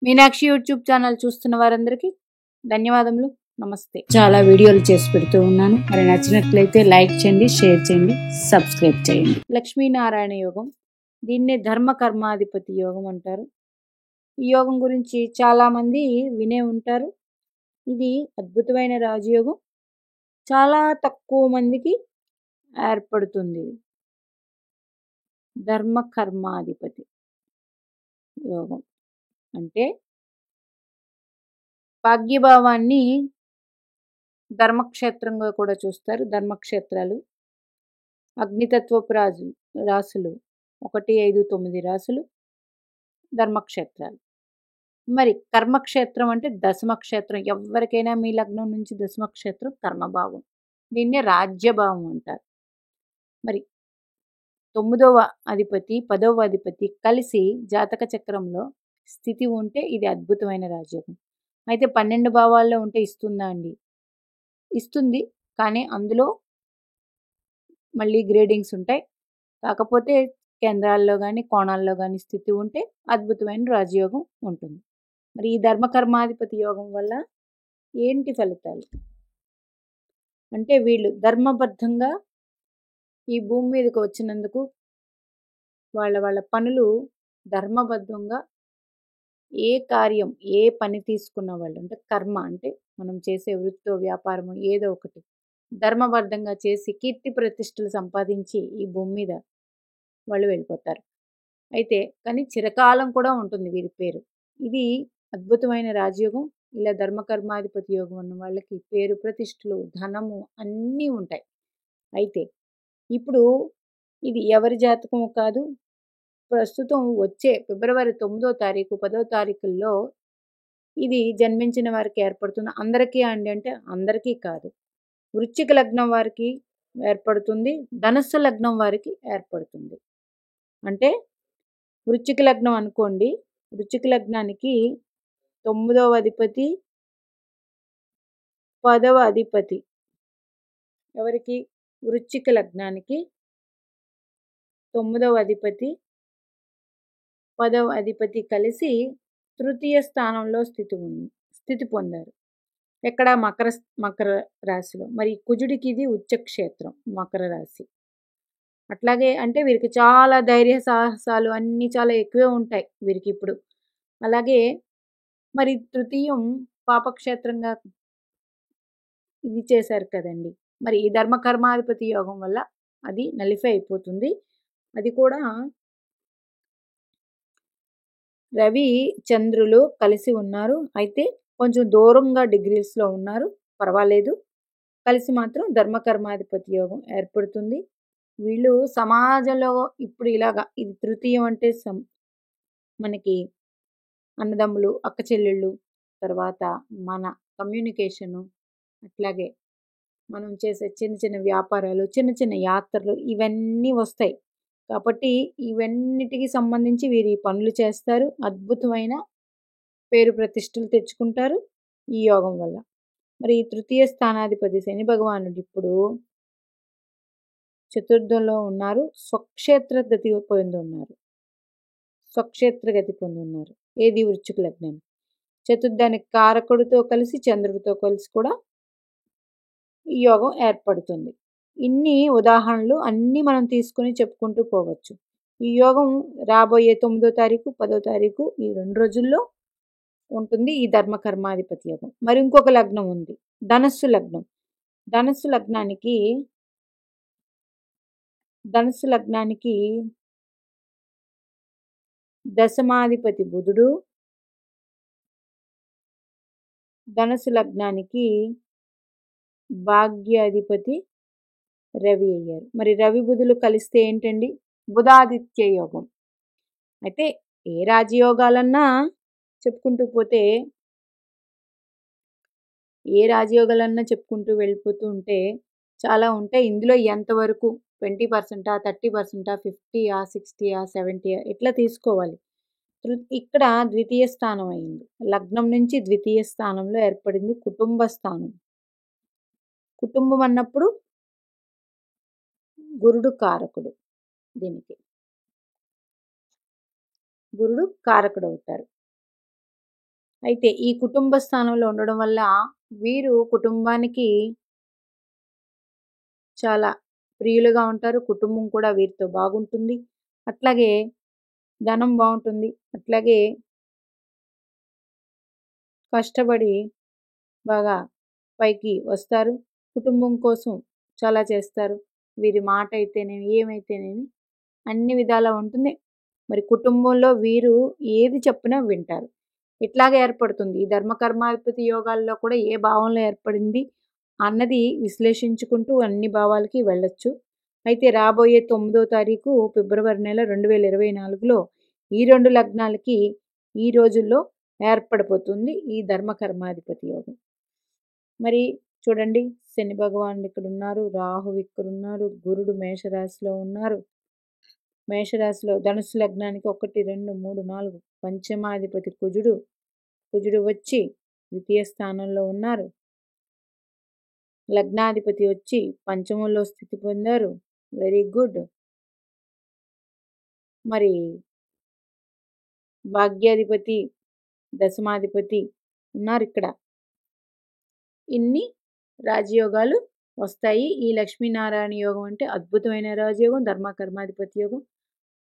Meenakshi YouTube channel చూస్తున్న వారందరికీ ధన్యవాదములు. నమస్తే. చాలా వీడియోలు చేసి పెడుతూ ఉన్నాను. మరి నచ్చినట్లయితే లైక్ చేయండి, షేర్ చేయండి, సబ్స్క్రైబ్ చేయండి. లక్ష్మీనారాయణ యోగం, దీన్నే ధర్మ కర్మాధిపతి యోగం అంటారు. ఈ యోగం గురించి చాలామంది వినే ఉంటారు. ఇది అద్భుతమైన రాజయోగం. చాలా తక్కువ మందికి ఏర్పడుతుంది. ధర్మ కర్మాధిపతి యోగం అంటే భాగ్యభావాన్ని ధర్మక్షేత్రంగా కూడా చూస్తారు. ధర్మక్షేత్రాలు అగ్నితత్వపు రాసులు 1, 5, 9 రాసులు ధర్మక్షేత్రాలు. మరి కర్మక్షేత్రం అంటే దశమక్షేత్రం. ఎవరికైనా మీ లగ్నం నుంచి దశమక్షేత్రం కర్మభావం. దీన్నే రాజ్యభావం అంటారు. మరి 9వ అధిపతి 10వ అధిపతి కలిసి జాతక చక్రంలో స్థితి ఉంటే ఇది అద్భుతమైన రాజయోగం. అయితే 12 భావాల్లో ఉంటే ఇస్తుందా అండి? ఇస్తుంది, కానీ అందులో మళ్ళీ గ్రేడింగ్స్ ఉంటాయి. కాకపోతే కేంద్రాల్లో కానీ కోణాల్లో కానీ స్థితి ఉంటే అద్భుతమైన రాజయోగం ఉంటుంది. మరి ఈ ధర్మకర్మాధిపతి యోగం వల్ల ఏంటి ఫలితాలు అంటే, వీళ్ళు ధర్మబద్ధంగా ఈ భూమి మీదకి వచ్చినందుకు వాళ్ళ పనులు ధర్మబద్ధంగా ఏ కార్యం ఏ పని తీసుకున్న వాళ్ళు అంటే కర్మ అంటే మనం చేసే వృత్తో వ్యాపారమో ఏదో ఒకటి ధర్మబద్ధంగా చేసి కీర్తి ప్రతిష్టలు సంపాదించి ఈ భూమి మీద వాళ్ళు వెళ్ళిపోతారు. అయితే కానీ చిరకాలం కూడా ఉంటుంది వీరి పేరు. ఇది అద్భుతమైన రాజయోగం. ఇలా ధర్మకర్మాధిపతి యోగం ఉన్న వాళ్ళకి పేరు ప్రతిష్టలు ధనము అన్నీ ఉంటాయి. అయితే ఇప్పుడు ఇది ఎవరి జాతకము కాదు, ప్రస్తుతం వచ్చే ఫిబ్రవరి 9వ తారీఖు 10వ తారీఖుల్లో ఇది జన్మించిన వారికి ఏర్పడుతుంది. అందరికీ అండి అంటే అందరికీ కాదు. వృశ్చిక లగ్నం వారికి ఏర్పడుతుంది, ధనుస్సు లగ్నం వారికి ఏర్పడుతుంది. అంటే వృశ్చిక లగ్నం అనుకోండి, వృశ్చిక లగ్నానికి 9వ అధిపతి 10వ అధిపతి ఎవరికి? వృశ్చిక లగ్నానికి 9వ అధిపతి 10వ అధిపతి కలిసి తృతీయ స్థానంలో స్థితి పొందారు. ఎక్కడ? మకర రాశిలో. మరి కుజుడికి ఇది ఉచ్చక్షేత్రం మకర రాశి. అట్లాగే అంటే వీరికి చాలా ధైర్య సాహసాలు అన్నీ చాలా ఎక్కువే ఉంటాయి వీరికి ఇప్పుడు. అలాగే మరి తృతీయం పాపక్షేత్రంగా ఇది చేశారు కదండి. మరి ఈ ధర్మకర్మాధిపతి యోగం వల్ల అది నలిఫై అయిపోతుంది. అది కూడా రవి చంద్రులు కలిసి ఉన్నారు. అయితే కొంచెం దూరంగా డిగ్రీస్లో ఉన్నారు, పర్వాలేదు. కలిసి మాత్రం ధర్మకర్మాధిపతి యోగం ఏర్పడుతుంది. వీళ్ళు సమాజంలో ఇప్పుడు ఇలాగా ఇది తృతీయం అంటే మనకి అన్నదమ్ములు అక్క చెల్లెళ్ళు, తర్వాత మన కమ్యూనికేషను, అట్లాగే మనం చేసే చిన్న చిన్న వ్యాపారాలు చిన్న చిన్న యాత్రలు ఇవన్నీ వస్తాయి. కాబట్టి ఇవన్నిటికి సంబంధించి వీరు పనులు చేస్తారు. అద్భుతమైన పేరు ప్రతిష్టలు తెచ్చుకుంటారు ఈ యోగం వల్ల. మరి ఈ తృతీయ స్థానాధిపతి శని భగవానుడు ఇప్పుడు చతుర్థంలో ఉన్నారు. స్వక్షేత్ర గతి పొంది ఉన్నారు. స్వక్షేత్ర గతి పొంది ఉన్నారు. ఏది? వృశ్చిక లగ్నం. చతుర్థానికి కారకుడితో కలిసి చంద్రుడితో కలిసి కూడా ఈ యోగం ఏర్పడుతుంది. ఇన్ని ఉదాహరణలు అన్నీ మనం తీసుకుని చెప్పుకుంటూ పోవచ్చు. ఈ యోగం రాబోయే 9వ తారీఖు 10వ తారీఖు ఈ 2 రోజుల్లో ఉంటుంది ఈ ధర్మకర్మాధిపతి యోగం. మరి ఇంకొక లగ్నం ఉంది, ధనస్సు లగ్నం. ధనస్సు లగ్నానికి దశమాధిపతి బుధుడు, ధనస్సు లగ్నానికి భాగ్యాధిపతి రవి అయ్యారు. మరి రవి బుధులు కలిస్తే ఏంటండి? బుధాదిత్య యోగం. అయితే ఏ రాజయోగాలన్నా చెప్పుకుంటూ పోతే చెప్పుకుంటూ వెళ్ళిపోతూ ఉంటే చాలా ఉంటాయి. ఇందులో ఎంతవరకు 20%, 30%, 50, 60, 70 ఇట్లా తీసుకోవాలి. ఇక్కడ ద్వితీయ స్థానం అయింది. లగ్నం నుంచి ద్వితీయ స్థానంలో ఏర్పడింది కుటుంబ స్థానం. కుటుంబం అన్నప్పుడు గురుడు కారకుడు. దీనికి గురుడు కారకుడు అవుతారు. అయితే ఈ కుటుంబ స్థానంలో ఉండడం వల్ల వీరు కుటుంబానికి చాలా ప్రియులుగా ఉంటారు. కుటుంబం కూడా వీరితో బాగుంటుంది. అట్లాగే ధనం బావుంటుంది. అట్లాగే కష్టపడి బాగా పైకి వస్తారు. కుటుంబం కోసం చాలా చేస్తారు. వీరి మాట అయితేనేమి, ఏమైతేనేమి అన్ని విధాలా ఉంటుంది. మరి కుటుంబంలో వీరు ఏది చెప్పినా వింటారు. ఇట్లాగే ఏర్పడుతుంది. ఈ ధర్మకర్మాధిపతి యోగాల్లో కూడా ఏ భావంలో ఏర్పడింది అన్నది విశ్లేషించుకుంటూ అన్ని భావాలకి వెళ్ళొచ్చు. అయితే రాబోయే 9వ తారీఖు ఫిబ్రవరి నెల 2024లో ఈ 2 లగ్నాలకి ఈ రోజుల్లో ఏర్పడిపోతుంది ఈ ధర్మకర్మాధిపతి యోగం. మరి చూడండి, శని భగవానుడు ఇక్కడ ఉన్నారు, రాహు ఇక్కడ ఉన్నారు, గురుడు మేషరాశిలో ఉన్నారు. మేషరాశిలో ధనుసు లగ్నానికి 1, 2, 3, 4 పంచమాధిపతి కుజుడు వచ్చి ద్వితీయ స్థానంలో ఉన్నారు. లగ్నాధిపతి వచ్చి పంచమంలో స్థితి పొందారు. Very good. మరి భాగ్యాధిపతి దశమాధిపతి ఉన్నారు ఇక్కడ. ఇన్ని రాజయోగాలు వస్తాయి. ఈ లక్ష్మీనారాయణ యోగం అంటే అద్భుతమైన రాజయోగం, ధర్మకర్మాధిపతి యోగం.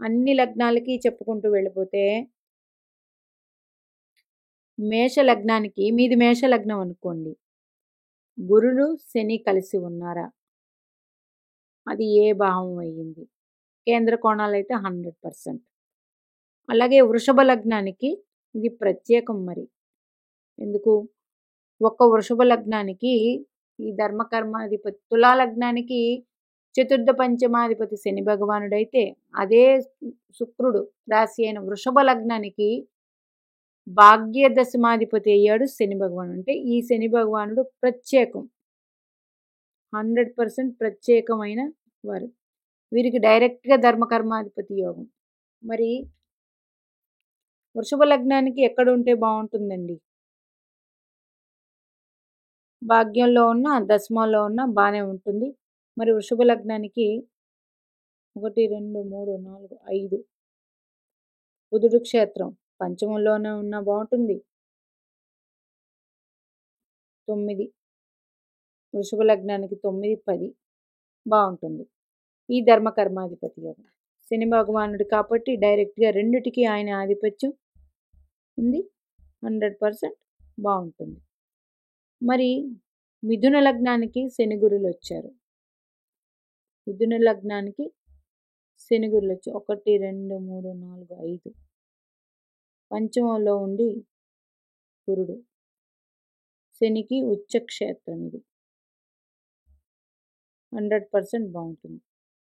అన్ని లగ్నాలకి చెప్పుకుంటూ వెళ్ళిపోతే మేష లగ్నానికి, మీది మేష లగ్నం అనుకోండి, గురుడు శని కలిసి ఉన్నారా, అది ఏ భావం అయ్యింది? కేంద్ర కోణాలు అయితే 100%. అలాగే వృషభ లగ్నానికి ఇది ప్రత్యేకం. మరి ఎందుకు? ఒక్క వృషభ లగ్నానికి ఈ ధర్మకర్మాధిపతి, తులా లగ్నానికి చతుర్థ పంచమాధిపతి శని భగవానుడైతే అదే శుక్రుడు రాశి అయిన వృషభ లగ్నానికి భాగ్య దశమాధిపతి అయ్యాడు శని భగవానుడు. అంటే ఈ శని భగవానుడు ప్రత్యేకం, 100% ప్రత్యేకమైన వారు. వీరికి డైరెక్ట్గా ధర్మకర్మాధిపతి యోగం. మరి వృషభ లగ్నానికి ఎక్కడ ఉంటే బాగుంటుందండి? భాగ్యంలో ఉన్న, దశమంలో ఉన్న బాగానే ఉంటుంది. మరి వృషభ లగ్నానికి 1, 2, 3, 4, 5 బుధుడు క్షేత్రం పంచమంలోనే ఉన్న బాగుంటుంది. 9 వృషభ లగ్నానికి 9, 10 బాగుంటుంది. ఈ ధర్మకర్మాధిపతి యోగం శని భగవానుడు కాబట్టి డైరెక్ట్గా రెండిటికి ఆయన ఆధిపత్యం ఉంది. 100% బాగుంటుంది. మరి మిథున లగ్నానికి శని గురులు వచ్చారు. మిథున లగ్నానికి శని గురులు వచ్చి 1, 2, 3, 4, 5 పంచమంలో ఉండి గురుడు. శనికి ఉచ్చక్షేత్రం ఇది, 100% బాగుంటుంది.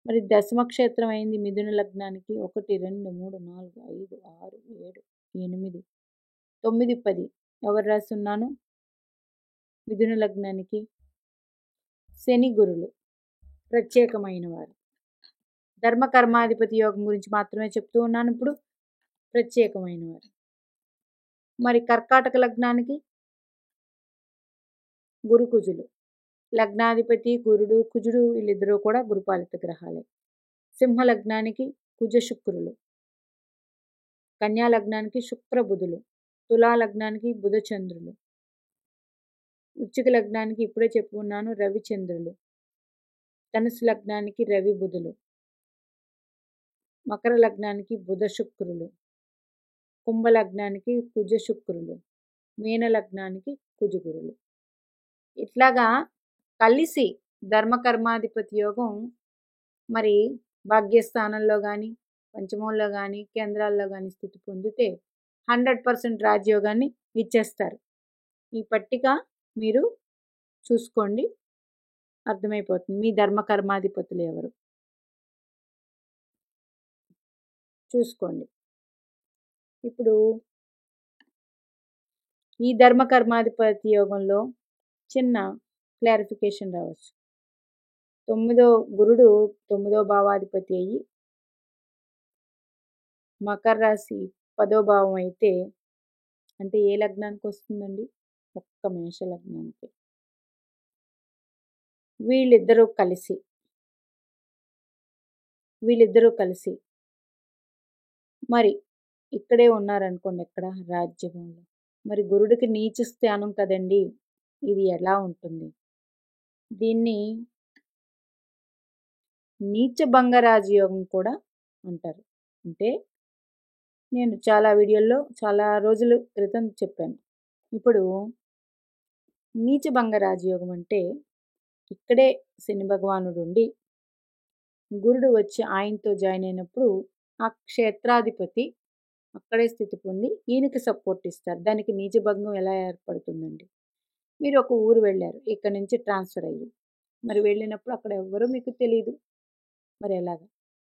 మరి దశమక్షేత్రం అయింది మిథున లగ్నానికి 1, 2, 3, 4, 5, 6, 7, 8, 9, 10 ఎవరు రాస్తున్నాను? మిథున లగ్నానికి శని గురులు ప్రత్యేకమైన వారు. ధర్మకర్మాధిపతి యోగం గురించి మాత్రమే చెప్తూ ఉన్నాను ఇప్పుడు, ప్రత్యేకమైన వారు. మరి కర్కాటక లగ్నానికి గురు కుజులు, లగ్నాధిపతి గురుడు కుజుడు వీళ్ళిద్దరూ కూడా గురుపాలిత గ్రహాలే. సింహ లగ్నానికి కుజ శుక్రులు, కన్యా లగ్నానికి శుక్ర బుధులు, తులా లగ్నానికి బుధ చంద్రులు, వృశ్చిక లగ్నానికి ఇప్పుడే చెప్పుకున్నాను రవి చంద్రులు, ధనుసు లగ్నానికి రవి బుధులు, మకర లగ్నానికి బుధ శుక్రులు, కుంభ లగ్నానికి కుజ శుక్రులు, మీన లగ్నానికి కుజగురులు. ఇట్లాగా కలిసి ధర్మకర్మాధిపతి యోగం మరి భాగ్యస్థానంలో కానీ, పంచమంలో కానీ, కేంద్రాల్లో కానీ స్థితి పొందితే 100% రాజయోగాన్ని ఇచ్చేస్తారు. ఈ పట్టిక మీరు చూసుకోండి, అర్థమైపోతుంది మీ ధర్మకర్మాధిపతులు ఎవరు చూసుకోండి. ఇప్పుడు ఈ ధర్మకర్మాధిపతి యోగంలో చిన్న క్లారిఫికేషన్ రావచ్చు. గురుడు 9వ భావాధిపతి అయ్యి మకర రాశి 10వ భావం అయితే అంటే ఏ లగ్నానికి వస్తుందండి? ఒక్క మేష లగ్నానికి. వీళ్ళిద్దరూ కలిసి మరి ఇక్కడే ఉన్నారనుకోండి, ఎక్కడ రాజ్యంలో మరి గురుడికి నీచ స్థానం కదండి, ఇది ఎలా ఉంటుంది? దీన్ని నీచభంగ రాజయోగం కూడా అంటారు. అంటే నేను చాలా వీడియోల్లో చాలా రోజుల క్రితం చెప్పాను. ఇప్పుడు నీచభంగ రాజయోగం అంటే ఇక్కడే శని భగవానుడు ఉండి గురుడు వచ్చి ఆయనతో జాయిన్ అయినప్పుడు ఆ క్షేత్రాధిపతి అక్కడే స్థితి పొంది ఈయనకి సపోర్ట్ ఇస్తారు. దానికి నీచభంగం ఎలా ఏర్పడుతుందండి? మీరు ఒక ఊరు వెళ్ళారు, ఇక్కడ నుంచి ట్రాన్స్ఫర్ అయ్యి, మరి వెళ్ళినప్పుడు అక్కడ ఎవ్వరూ మీకు తెలియదు, మరి ఎలాగా?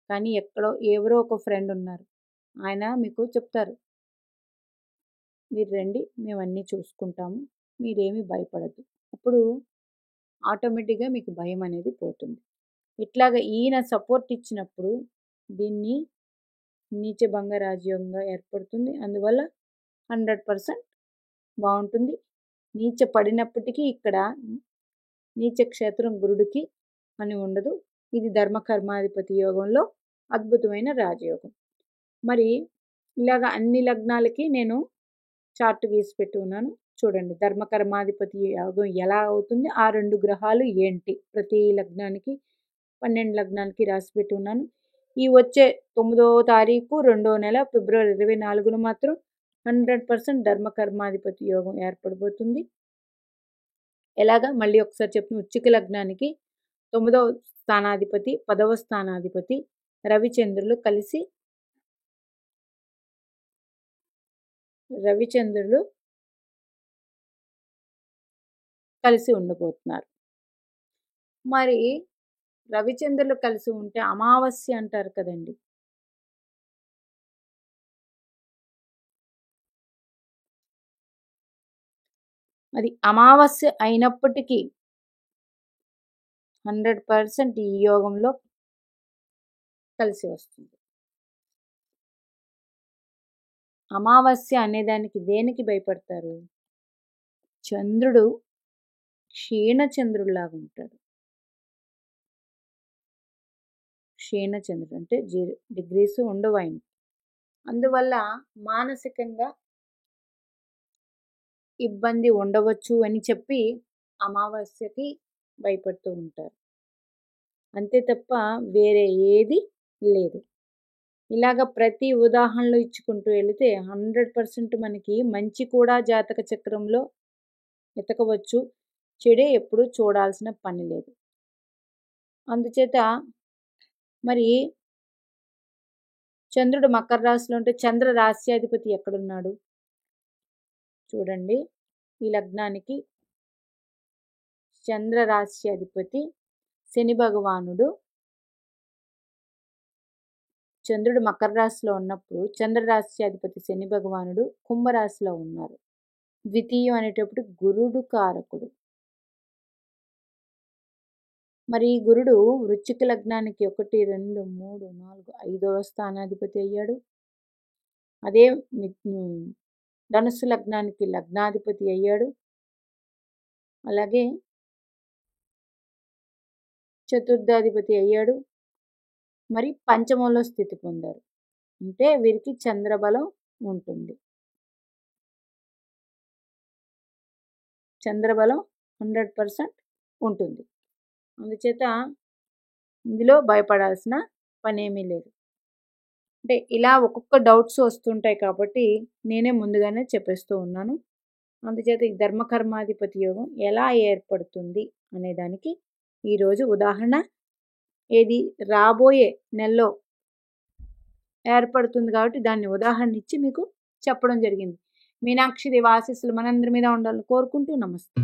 కానీ ఎక్కడో ఎవరో ఒక ఫ్రెండ్ ఉన్నారు, ఆయన మీకు చెప్తారు, మీరు రండి మేము అన్నీ చూసుకుంటాము, మీరేమీ భయపడద్దు. అప్పుడు ఆటోమేటిక్గా మీకు భయం అనేది పోతుంది. ఇట్లాగా ఈయన సపోర్ట్ ఇచ్చినప్పుడు దీన్ని నీచభంగ రాజయోగంగా ఏర్పడుతుంది. అందువల్ల 100% బాగుంటుంది. నీచ పడినప్పటికీ ఇక్కడ నీచ క్షేత్రం గురుడికి అని ఉండదు. ఇది ధర్మకర్మాధిపతి యోగంలో అద్భుతమైన రాజయోగం. మరి ఇలాగ అన్ని లగ్నాలకి నేను చార్ట్ గీసి పెట్టి ఉన్నాను చూడండి. ధర్మకర్మాధిపతి యోగం ఎలా అవుతుంది, ఆ 2 గ్రహాలు ఏంటి, ప్రతి లగ్నానికి 12 లగ్నాలకి రాసి పెట్టి ఉన్నాను. ఈ వచ్చే 9వ తారీఖు 2వ నెల ఫిబ్రవరి 24న మాత్రం 100% ధర్మకర్మాధిపతి యోగం ఏర్పడబోతుంది. ఎలాగా మళ్ళీ ఒకసారి చెప్పిన వృశ్చిక లగ్నానికి 9వ స్థానాధిపతి 10వ స్థానాధిపతి రవిచంద్రులు కలిసి ఉండబోతున్నారు. మరి రవిచంద్రులు కలిసి ఉంటే అమావాస్య అంటారు కదండి. అది అమావాస్య అయినప్పటికీ 100% ఈ యోగంలో కలిసి వస్తుంది. అమావాస్య అనేదానికి దేనికి భయపడతారు? చంద్రుడు క్షీణచంద్రుడిలాగా ఉంటాడు. క్షీణచంద్రుడు అంటే 0 degrees ఉండవు ఆయన. అందువల్ల మానసికంగా ఇబ్బంది ఉండవచ్చు అని చెప్పి అమావాస్యకి భయపడుతూ ఉంటారు. అంతే తప్ప వేరే ఏది లేదు. ఇలాగ ప్రతి ఉదాహరణలు ఇచ్చుకుంటూ వెళితే 100% మనకి మంచి కూడా జాతక చక్రంలో ఎతకవచ్చు, చెడే ఎప్పుడు చూడాల్సిన పని లేదు. అందుచేత మరి చంద్రుడు మకర రాశిలో ఉంటే చంద్ర రాశ్యాధిపతి ఎక్కడున్నాడు చూడండి. ఈ లగ్నానికి చంద్ర రాశ్యాధిపతి శని భగవానుడు. చంద్రుడు మకర రాశిలో ఉన్నప్పుడు చంద్ర రాశ్యాధిపతి శని భగవానుడు కుంభరాశిలో ఉన్నారు. ద్వితీయం అనేటప్పుడు గురుడు కారకుడు. మరి గురుడు వృశ్చిక లగ్నానికి 1, 2, 3, 4, 5వ స్థానాధిపతి అయ్యాడు. అదే ధనుస్సు లగ్నానికి లగ్నాధిపతి అయ్యాడు. అలాగే చతుర్థాధిపతి అయ్యాడు. మరి పంచమంలో స్థితి పొందారు. అంటే వీరికి చంద్రబలం ఉంటుంది. చంద్రబలం 100% ఉంటుంది. అందుచేత ఇందులో భయపడాల్సిన పనేమీ లేదు. అంటే ఇలా ఒక్కొక్క డౌట్స్ వస్తుంటాయి కాబట్టి నేనే ముందుగానే చెప్పేస్తూ ఉన్నాను. అందుచేత ఈ ధర్మకర్మాధిపతి యోగం ఎలా ఏర్పడుతుంది అనేదానికి ఈరోజు ఉదాహరణ. ఏది రాబోయే నెలలో ఏర్పడుతుంది కాబట్టి దాన్ని ఉదాహరణ ఇచ్చి మీకు చెప్పడం జరిగింది. మీనాక్షి దేవి ఆశీస్సులు మనందరి మీద ఉండాలని కోరుకుంటూ నమస్తే.